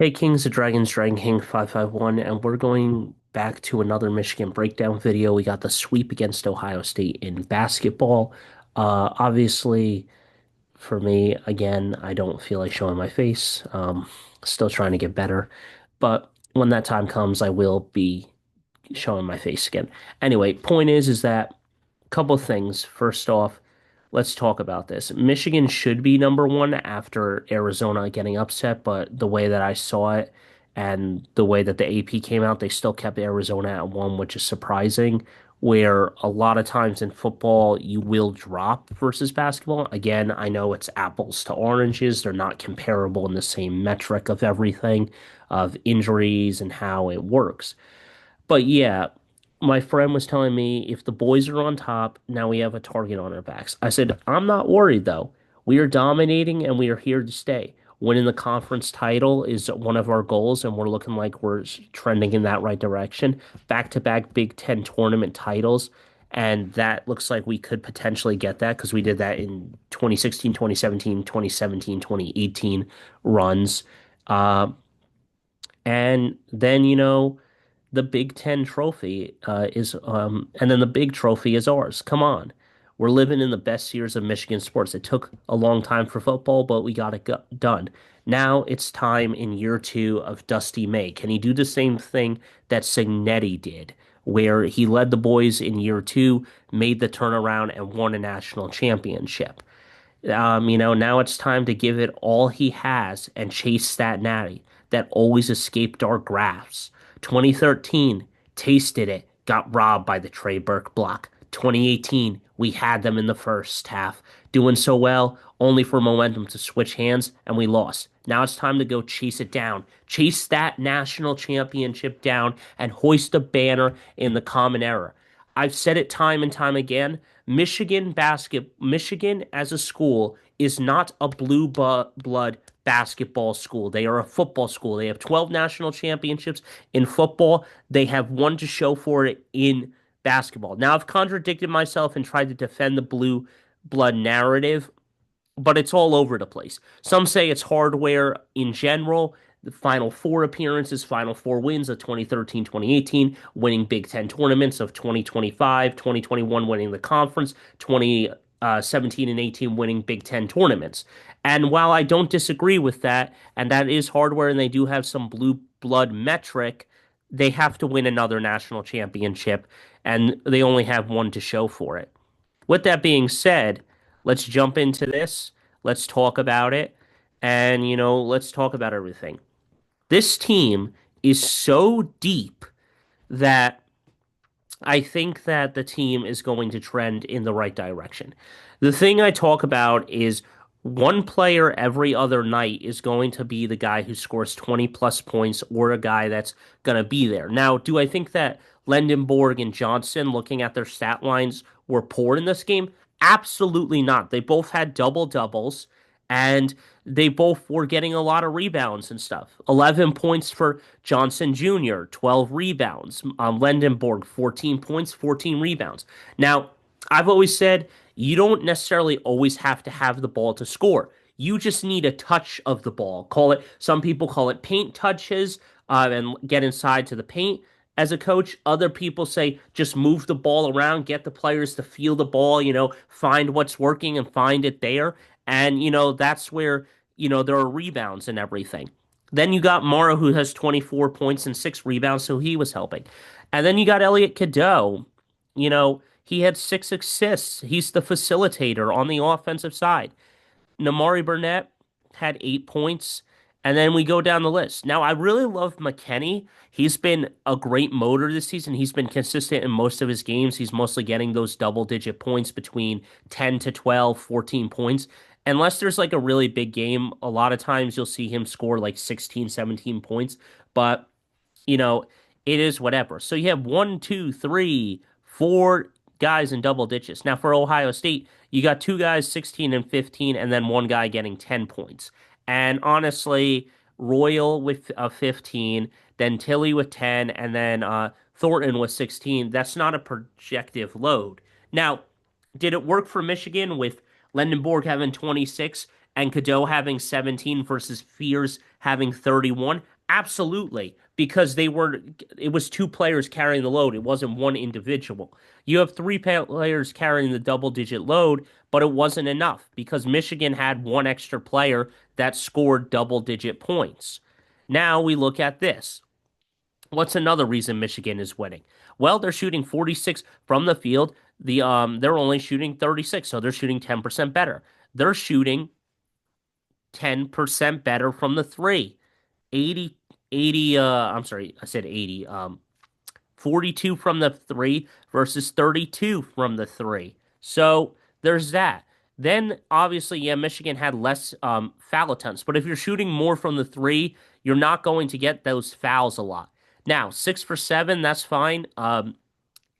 Hey Kings of Dragons, Dragon King 551, and we're going back to another Michigan breakdown video. We got the sweep against Ohio State in basketball. Obviously, for me, again, I don't feel like showing my face. Still trying to get better, but when that time comes, I will be showing my face again. Anyway, point is that couple things. First off, let's talk about this. Michigan should be number one after Arizona getting upset, but the way that I saw it and the way that the AP came out, they still kept Arizona at one, which is surprising. Where a lot of times in football, you will drop versus basketball. Again, I know it's apples to oranges. They're not comparable in the same metric of everything, of injuries and how it works. But yeah, my friend was telling me if the boys are on top, now we have a target on our backs. I said, I'm not worried though. We are dominating and we are here to stay. Winning the conference title is one of our goals, and we're looking like we're trending in that right direction. Back-to-back Big Ten tournament titles, and that looks like we could potentially get that because we did that in 2016, 2017, 2017, 2018 runs. Uh, and then, the Big Ten trophy and then the big trophy is ours. Come on. We're living in the best years of Michigan sports. It took a long time for football, but we got it done. Now it's time in year two of Dusty May. Can he do the same thing that Signetti did, where he led the boys in year two, made the turnaround, and won a national championship? Now it's time to give it all he has and chase that natty that always escaped our grasp. 2013, tasted it, got robbed by the Trey Burke block. 2018, we had them in the first half, doing so well, only for momentum to switch hands, and we lost. Now it's time to go chase it down. Chase that national championship down and hoist a banner in the common era. I've said it time and time again. Michigan as a school is not a blood basketball school. They are a football school. They have 12 national championships in football. They have one to show for it in basketball. Now, I've contradicted myself and tried to defend the blue blood narrative, but it's all over the place. Some say it's hardware in general. The Final Four appearances, Final Four wins of 2013, 2018, winning Big Ten tournaments of 2025, 2021, winning the conference, 2017 and 18, winning Big Ten tournaments. And while I don't disagree with that, and that is hardware, and they do have some blue blood metric, they have to win another national championship, and they only have one to show for it. With that being said, let's jump into this. Let's talk about it. And, let's talk about everything. This team is so deep that I think that the team is going to trend in the right direction. The thing I talk about is one player every other night is going to be the guy who scores 20 plus points or a guy that's going to be there. Now, do I think that Lendenborg and Johnson, looking at their stat lines, were poor in this game? Absolutely not. They both had double doubles and they both were getting a lot of rebounds and stuff. 11 points for Johnson Jr., 12 rebounds. Lendenborg, 14 points, 14 rebounds. Now, I've always said you don't necessarily always have to have the ball to score. You just need a touch of the ball. Some people call it paint touches, and get inside to the paint. As a coach, other people say just move the ball around, get the players to feel the ball, find what's working and find it there. And, that's where, there are rebounds and everything. Then you got Morrow, who has 24 points and 6 rebounds, so he was helping. And then you got Elliot Cadeau. He had 6 assists. He's the facilitator on the offensive side. Namari Burnett had 8 points. And then we go down the list. Now, I really love McKenney. He's been a great motor this season. He's been consistent in most of his games. He's mostly getting those double digit points between 10 to 12, 14 points. Unless there's like a really big game, a lot of times you'll see him score like 16, 17 points. But, you know, it is whatever. So you have one, two, three, four guys in double digits. Now, for Ohio State, you got two guys 16 and 15, and then one guy getting 10 points. And honestly, Royal with 15, then Tilly with 10, and then Thornton with 16. That's not a projective load. Now, did it work for Michigan with Lendenborg having 26 And Cadeau having 17 versus Fears having 31? Absolutely, because it was two players carrying the load. It wasn't one individual. You have three players carrying the double digit load, but it wasn't enough because Michigan had one extra player that scored double digit points. Now we look at this. What's another reason Michigan is winning? Well, they're shooting 46 from the field. They're only shooting 36, so they're shooting 10% better. They're shooting 10% better from the three. 80 80 I'm sorry, I said 80. 42 from the three versus 32 from the three. So there's that. Then obviously, yeah, Michigan had less foul attempts, but if you're shooting more from the three, you're not going to get those fouls a lot. Now, 6 for 7, that's fine.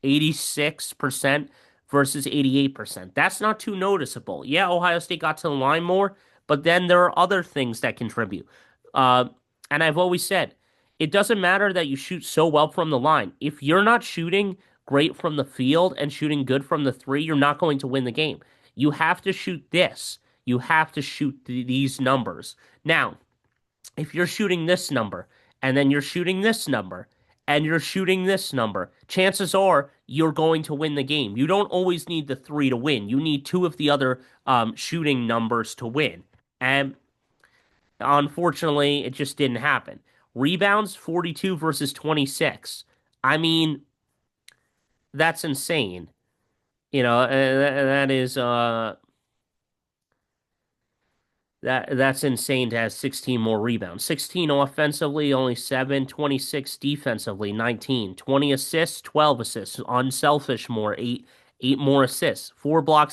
86% versus 88%. That's not too noticeable. Yeah, Ohio State got to the line more, but then there are other things that contribute. Uh, and I've always said, it doesn't matter that you shoot so well from the line. If you're not shooting great from the field and shooting good from the three, you're not going to win the game. You have to shoot this. You have to shoot these numbers. Now, if you're shooting this number and then you're shooting this number and you're shooting this number, chances are you're going to win the game. You don't always need the three to win. You need two of the other shooting numbers to win. And unfortunately, it just didn't happen. Rebounds 42 versus 26. I mean, that's insane. That is that's insane to have 16 more rebounds. 16 offensively, only 7, 26 defensively, 19, 20 assists, 12 assists. Unselfish more, 8 more assists. 4 block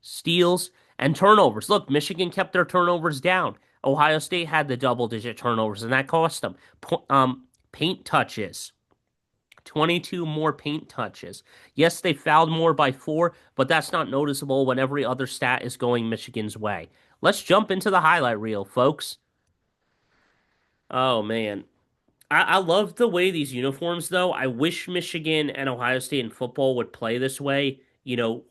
steals, and turnovers. Look, Michigan kept their turnovers down. Ohio State had the double-digit turnovers, and that cost them. Paint touches. 22 more paint touches. Yes, they fouled more by 4, but that's not noticeable when every other stat is going Michigan's way. Let's jump into the highlight reel, folks. Oh man. I love the way these uniforms though. I wish Michigan and Ohio State in football would play this way,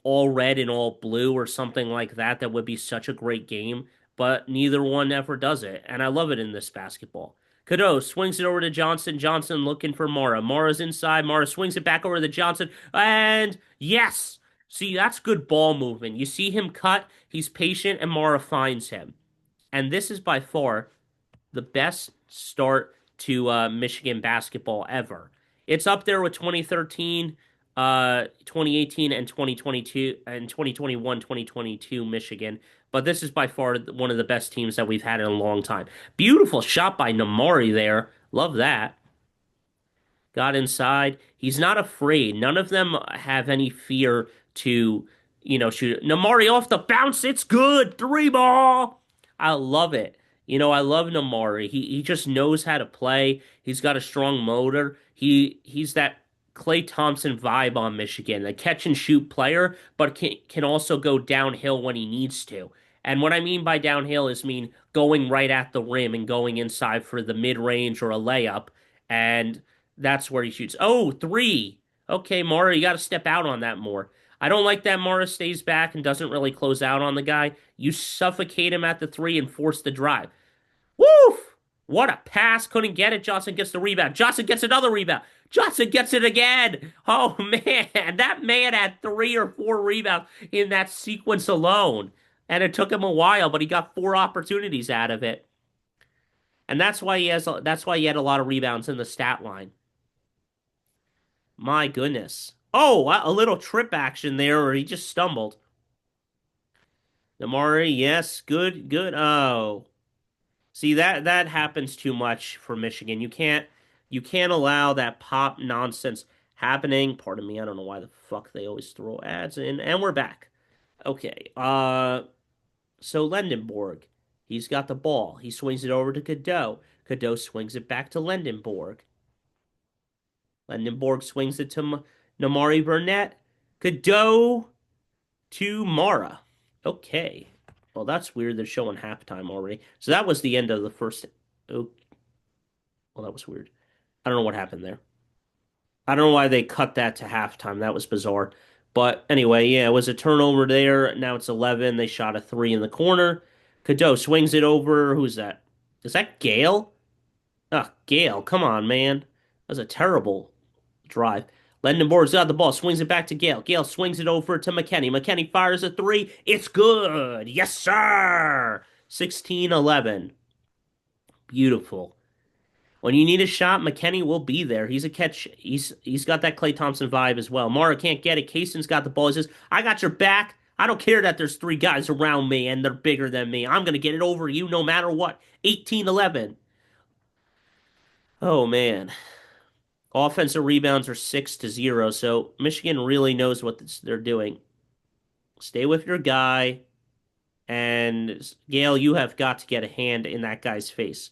all red and all blue or something like that. That would be such a great game, but neither one ever does it. And I love it in this basketball. Cadeau swings it over to Johnson. Johnson looking for Mara. Mara's inside. Mara swings it back over to Johnson. And yes! See, that's good ball movement. You see him cut, he's patient, and Mara finds him. And this is by far the best start to Michigan basketball ever. It's up there with 2013, 2018, and 2022, and 2021, 2022 Michigan. But this is by far one of the best teams that we've had in a long time. Beautiful shot by Namari there. Love that. Got inside. He's not afraid. None of them have any fear to, shoot. Namari off the bounce. It's good. Three ball. I love it. I love Namari. He just knows how to play. He's got a strong motor. He's that Klay Thompson vibe on Michigan, a catch and shoot player, but can also go downhill when he needs to. And what I mean by downhill is going right at the rim and going inside for the mid range or a layup, and that's where he shoots. Oh, three. Okay, Mara, you got to step out on that more. I don't like that Mara stays back and doesn't really close out on the guy. You suffocate him at the three and force the drive. Woof! What a pass. Couldn't get it. Johnson gets the rebound. Johnson gets another rebound. Johnson gets it again. Oh, man. That man had 3 or 4 rebounds in that sequence alone. And it took him a while, but he got 4 opportunities out of it. And that's why he had a lot of rebounds in the stat line. My goodness. Oh, a little trip action there, or he just stumbled. Namari, yes, good, good. Oh. See that happens too much for Michigan. You can't allow that pop nonsense happening. Pardon me, I don't know why the fuck they always throw ads in. And we're back. Okay. So Lendenborg, he's got the ball. He swings it over to Cadeau. Cadeau swings it back to Lendenborg. Lendenborg swings it to Namari Burnett. Cadeau to Mara. Okay. Well, that's weird. They're showing halftime already. So that was the end of the first. Oh, well, that was weird. I don't know what happened there. I don't know why they cut that to halftime. That was bizarre. But anyway, yeah, it was a turnover there. Now it's 11. They shot a 3 in the corner. Cadeau swings it over. Who's that? Is that Gale? Ah, Gale, come on, man. That was a terrible drive. Lendenborg's got the ball, swings it back to Gale. Gale swings it over to McKennie. McKennie fires a three. It's good. Yes, sir. 16-11. Beautiful. When you need a shot, McKennie will be there. He's a catch. He's got that Klay Thompson vibe as well. Mara can't get it. Kaysen's got the ball. He says, I got your back. I don't care that there's three guys around me and they're bigger than me. I'm gonna get it over you no matter what. 18-11. Oh man. Offensive rebounds are 6-0, so Michigan really knows what they're doing. Stay with your guy, and Gale, you have got to get a hand in that guy's face.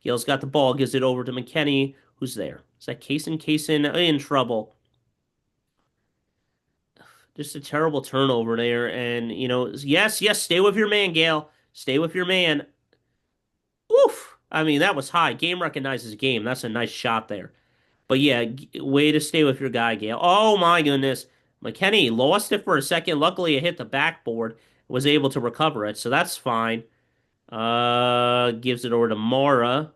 Gale's got the ball, gives it over to McKennie. Who's there? Is that Kaysen? Kaysen in trouble. Just a terrible turnover there, and yes, yes, stay with your man, Gale. Stay with your man. Oof. I mean, that was high. Game recognizes game. That's a nice shot there. But yeah, way to stay with your guy, Gale. Oh my goodness. McKennie lost it for a second. Luckily, it hit the backboard. Was able to recover it, so that's fine. Gives it over to Mora.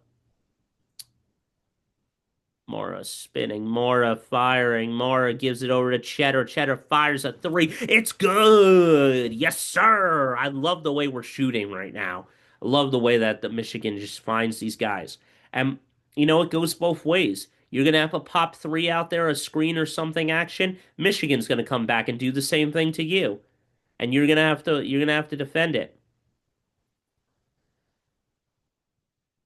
Mora spinning. Mora firing. Mora gives it over to Cheddar. Cheddar fires a three. It's good. Yes, sir. I love the way we're shooting right now. I love the way that the Michigan just finds these guys. And it goes both ways. You're gonna have a pop three out there, a screen or something action. Michigan's gonna come back and do the same thing to you, and you're gonna have to defend it.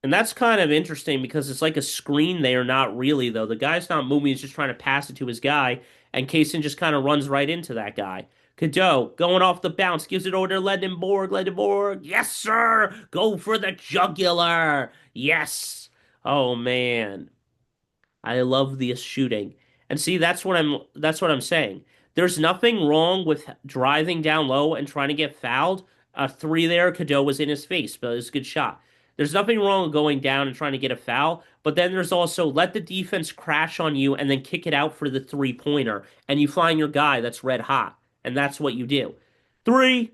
And that's kind of interesting because it's like a screen there, not really though. The guy's not moving, he's just trying to pass it to his guy, and Kaysen just kind of runs right into that guy. Cadeau going off the bounce, gives it over to Ledenborg. Ledenborg, yes, sir! Go for the jugular! Yes! Oh man. I love the shooting. And see, that's what I'm saying. There's nothing wrong with driving down low and trying to get fouled. A three there, Cadeau was in his face, but it was a good shot. There's nothing wrong with going down and trying to get a foul, but then there's also let the defense crash on you and then kick it out for the three-pointer, and you find your guy that's red hot, and that's what you do. Three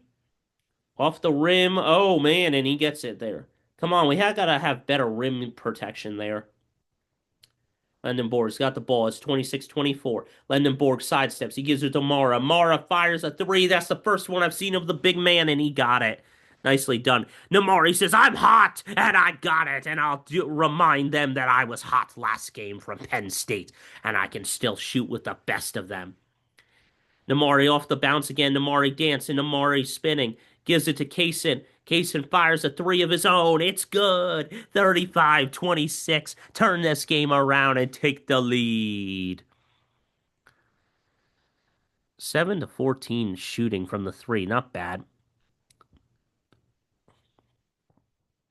off the rim. Oh man, and he gets it there. Come on, we have gotta have better rim protection there. Lendenborg's got the ball. It's 26-24. Lendenborg sidesteps. He gives it to Mara. Mara fires a three. That's the first one I've seen of the big man, and he got it. Nicely done. Namari says, I'm hot, and I got it, and I'll remind them that I was hot last game from Penn State, and I can still shoot with the best of them. Namari off the bounce again. Namari dancing. Namari spinning. Gives it to Kaysen. Kaysen fires a three of his own. It's good. 35-26. Turn this game around and take the lead. 7-14 shooting from the three. Not bad.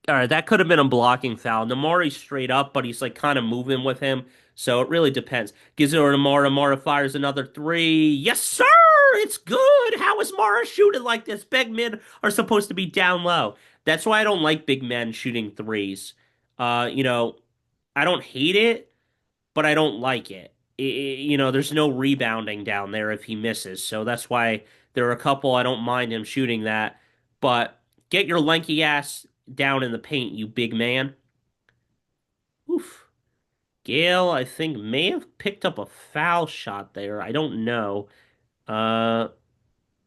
All right, that could have been a blocking foul. Namari's straight up, but he's like kind of moving with him. So it really depends. Gives it over to Mara. Mara fires another three. Yes, sir! It's good. How is Mara shooting like this? Big men are supposed to be down low. That's why I don't like big men shooting threes. Uh, you know, I don't hate it, but I don't like it. There's no rebounding down there if he misses. So that's why there are a couple I don't mind him shooting that. But get your lanky ass down in the paint, you big man. Oof. Gale, I think, may have picked up a foul shot there. I don't know. Uh,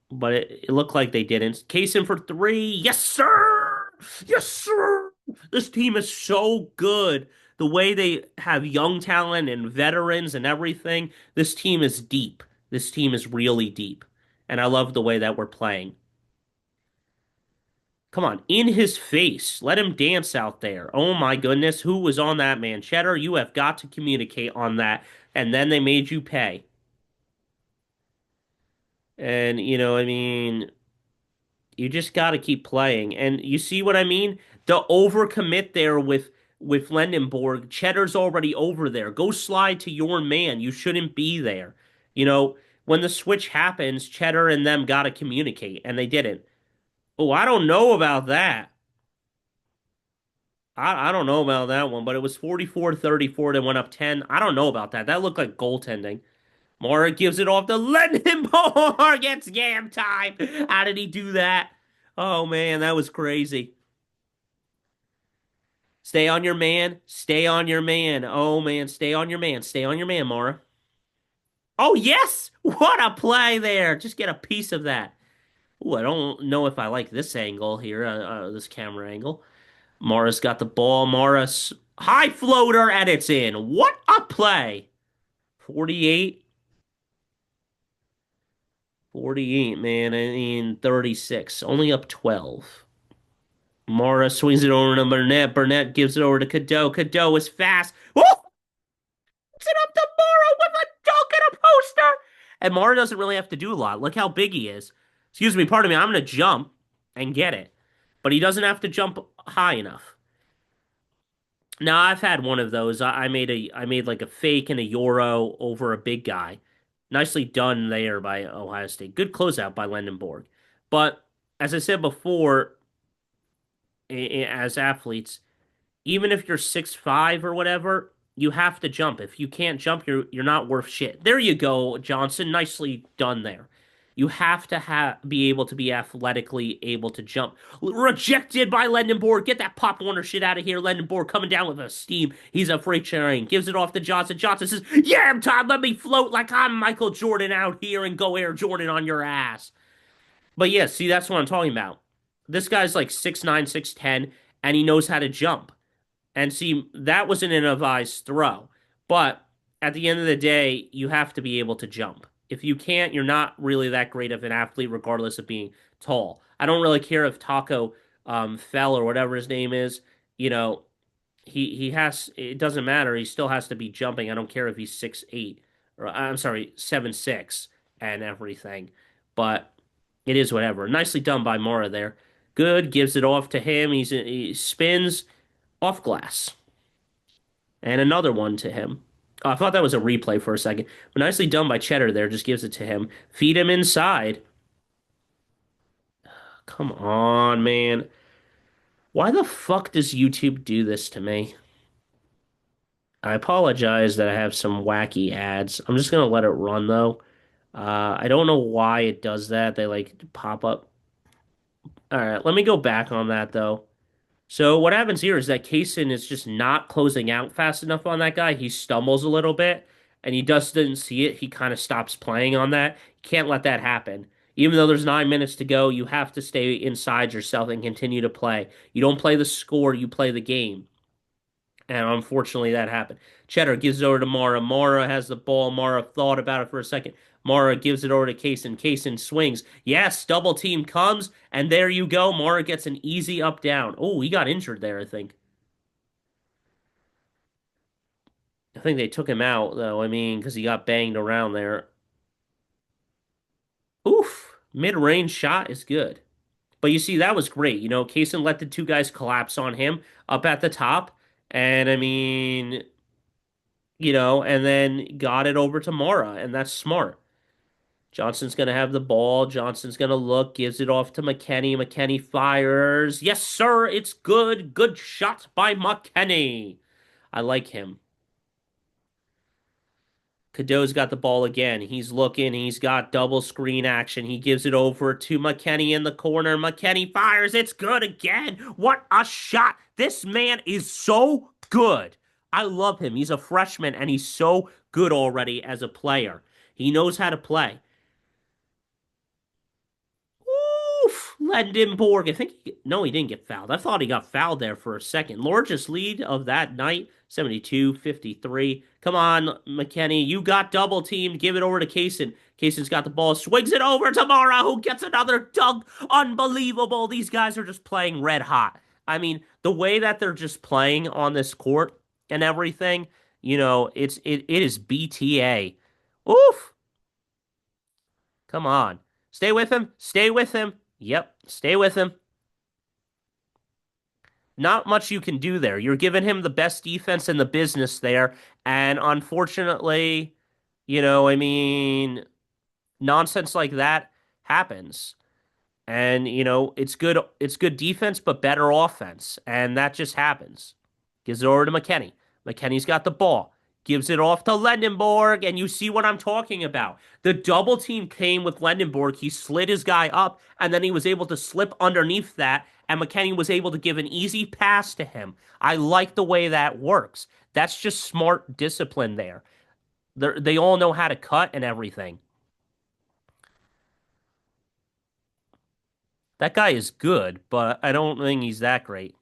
but it looked like they didn't. Case in for three. Yes, sir! Yes, sir! This team is so good. The way they have young talent and veterans and everything, this team is deep. This team is really deep. And I love the way that we're playing. Come on, in his face. Let him dance out there. Oh my goodness, who was on that man? Cheddar, you have got to communicate on that. And then they made you pay. And, I mean, you just got to keep playing. And you see what I mean? The overcommit there with Lendenborg. Cheddar's already over there. Go slide to your man. You shouldn't be there. When the switch happens, Cheddar and them got to communicate, and they didn't. Oh, I don't know about that. I don't know about that one, but it was 44-34. They went up 10. I don't know about that. That looked like goaltending. Mara gives it off to Lendenborg. It's game time. How did he do that? Oh, man, that was crazy. Stay on your man. Stay on your man. Oh, man. Stay on your man. Stay on your man, Mara. Oh, yes. What a play there. Just get a piece of that. Ooh, I don't know if I like this angle here, this camera angle. Mara's got the ball. Mara's high floater, and it's in. What a play. 48. 48, man. I mean, 36. Only up 12. Mara swings it over to Burnett. Burnett gives it over to Cadeau. Cadeau is fast. Woo! It up to Mara with a dunk and a poster. And Mara doesn't really have to do a lot. Look how big he is. Excuse me, pardon me. I'm going to jump and get it. But he doesn't have to jump high enough. Now, I've had one of those. I made like a fake and a euro over a big guy. Nicely done there by Ohio State. Good closeout by Lendenborg. But as I said before, as athletes, even if you're 6'5" or whatever, you have to jump. If you can't jump, you're not worth shit. There you go, Johnson. Nicely done there. You have to be able to be athletically able to jump. Rejected by Lendenborg. Get that Pop Warner shit out of here. Lendenborg coming down with a steam. He's a freight train. Gives it off to Johnson. Johnson says, "Yeah, Todd, let me float like I'm Michael Jordan out here and go Air Jordan on your ass." But yeah, see, that's what I'm talking about. This guy's like 6'9", 6'10", and he knows how to jump. And see, that was an improvised throw. But at the end of the day, you have to be able to jump. If you can't, you're not really that great of an athlete, regardless of being tall. I don't really care if Taco fell or whatever his name is. You know, he has. It doesn't matter. He still has to be jumping. I don't care if he's 6'8" or I'm sorry, 7'6" and everything. But it is whatever. Nicely done by Mora there. Good. Gives it off to him. He spins off glass. And another one to him. Oh, I thought that was a replay for a second. But nicely done by Cheddar there. Just gives it to him. Feed him inside. Come on, man. Why the fuck does YouTube do this to me? I apologize that I have some wacky ads. I'm just gonna let it run though. I don't know why it does that. They like pop up. All right, let me go back on that though. So what happens here is that Kaysen is just not closing out fast enough on that guy. He stumbles a little bit, and he just didn't see it. He kind of stops playing on that. You can't let that happen. Even though there's 9 minutes to go, you have to stay inside yourself and continue to play. You don't play the score, you play the game. And unfortunately, that happened. Cheddar gives it over to Mara. Mara has the ball. Mara thought about it for a second. Mara gives it over to Kaysen. Kaysen swings. Yes, double team comes, and there you go. Mara gets an easy up down. Oh, he got injured there, I think. I think they took him out, though. I mean, because he got banged around there. Oof. Mid-range shot is good. But you see, that was great. You know, Kaysen let the two guys collapse on him up at the top. And I mean, and then got it over to Mara, and that's smart. Johnson's going to have the ball. Johnson's going to look, gives it off to McKennie. McKennie fires. Yes, sir. It's good. Good shot by McKennie. I like him. Cadeau's got the ball again. He's looking. He's got double screen action. He gives it over to McKennie in the corner. McKennie fires. It's good again. What a shot. This man is so good. I love him. He's a freshman, and he's so good already as a player. He knows how to play. Oof, Lendenborg. I think no, he didn't get fouled. I thought he got fouled there for a second. Largest lead of that night, 72-53. Come on, McKennie. You got double teamed. Give it over to Kaysen. Kaysen's got the ball. Swings it over to Mara, who gets another dunk. Unbelievable. These guys are just playing red hot. I mean, the way that they're just playing on this court and everything, it is BTA. Oof. Come on. Stay with him. Stay with him. Yep, stay with him. Not much you can do there. You're giving him the best defense in the business there. And unfortunately, I mean, nonsense like that happens. And, it's good defense, but better offense. And that just happens. Gives it over to McKennie. McKennie's got the ball. gives it off to Lendenborg, and you see what I'm talking about. The double team came with Lendenborg. He slid his guy up, and then he was able to slip underneath that, and McKennie was able to give an easy pass to him. I like the way that works. That's just smart discipline there. They all know how to cut and everything. That guy is good, but I don't think he's that great.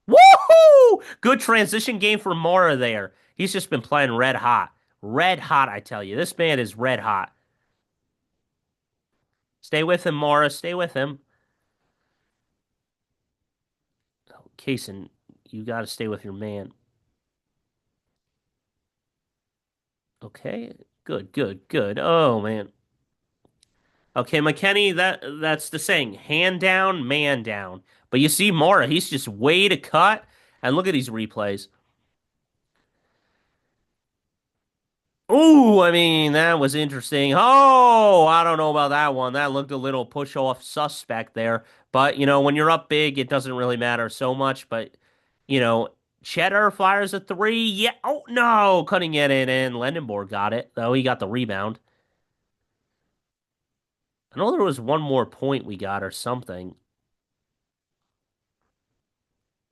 Woohoo! Good transition game for Mora there. He's just been playing red hot. Red hot, I tell you. This man is red hot. Stay with him, Mora. Stay with him. Oh, Kaysen, you got to stay with your man. Okay. Good, good, good. Oh, man. Okay, McKennie, that's the saying. Hand down, man down. But you see Mora, he's just way to cut. And look at these replays. Ooh, I mean, that was interesting. Oh, I don't know about that one. That looked a little push off suspect there. But, when you're up big, it doesn't really matter so much. But, you know, Cheddar fires a three. Yeah. Oh, no. Couldn't get it in. Lendenborg got it, though. He got the rebound. I know there was one more point we got or something.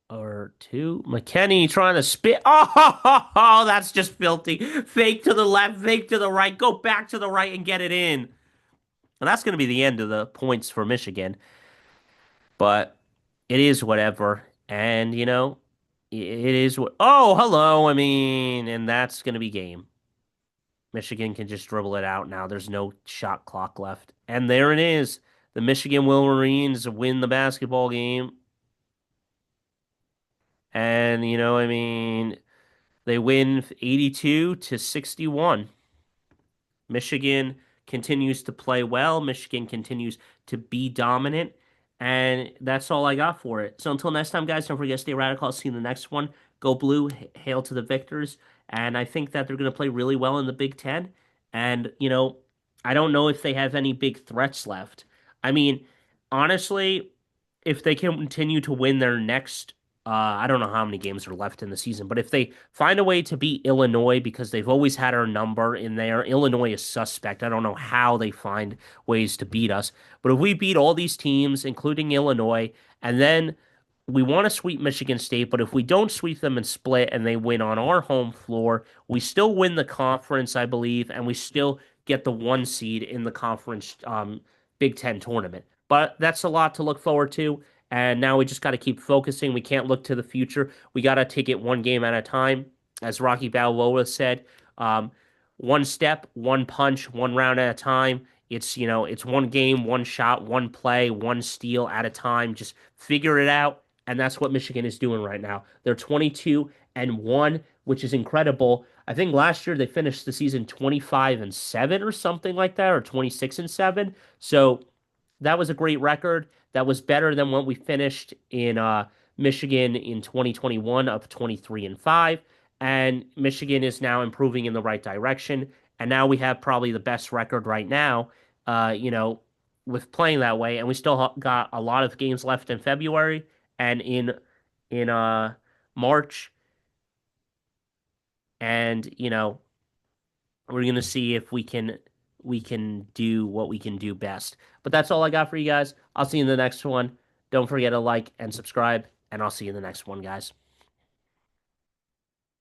Or two. McKennie trying to spit. Oh, that's just filthy. Fake to the left, fake to the right. Go back to the right and get it in. And that's going to be the end of the points for Michigan. But it is whatever. And, it is what. Oh, hello. I mean, and that's going to be game. Michigan can just dribble it out now. There's no shot clock left. And there it is. The Michigan Wolverines win the basketball game. And, I mean, they win 82 to 61. Michigan continues to play well. Michigan continues to be dominant. And that's all I got for it. So until next time, guys, don't forget to stay radical. I'll see you in the next one. Go blue, hail to the victors. And I think that they're going to play really well in the Big Ten. And, I don't know if they have any big threats left. I mean, honestly, if they continue to win their next, I don't know how many games are left in the season, but if they find a way to beat Illinois because they've always had our number in there, Illinois is suspect. I don't know how they find ways to beat us, but if we beat all these teams, including Illinois, and then we want to sweep Michigan State, but if we don't sweep them and split and they win on our home floor, we still win the conference, I believe, and we still get the one seed in the conference Big Ten tournament. But that's a lot to look forward to. And now we just got to keep focusing. We can't look to the future. We got to take it one game at a time. As Rocky Balboa said, um, one step, one punch, one round at a time. It's one game, one shot, one play, one steal at a time. Just figure it out. And that's what Michigan is doing right now. They're 22-1, which is incredible. I think last year they finished the season 25-7 or something like that, or 26-7. So that was a great record. That was better than what we finished in Michigan in 2021 of 23-5. And Michigan is now improving in the right direction. And now we have probably the best record right now, with playing that way. And we still got a lot of games left in February and in March. And, we're gonna see if we can do what we can do best. But that's all I got for you guys. I'll see you in the next one. Don't forget to like and subscribe, and I'll see you in the next one, guys.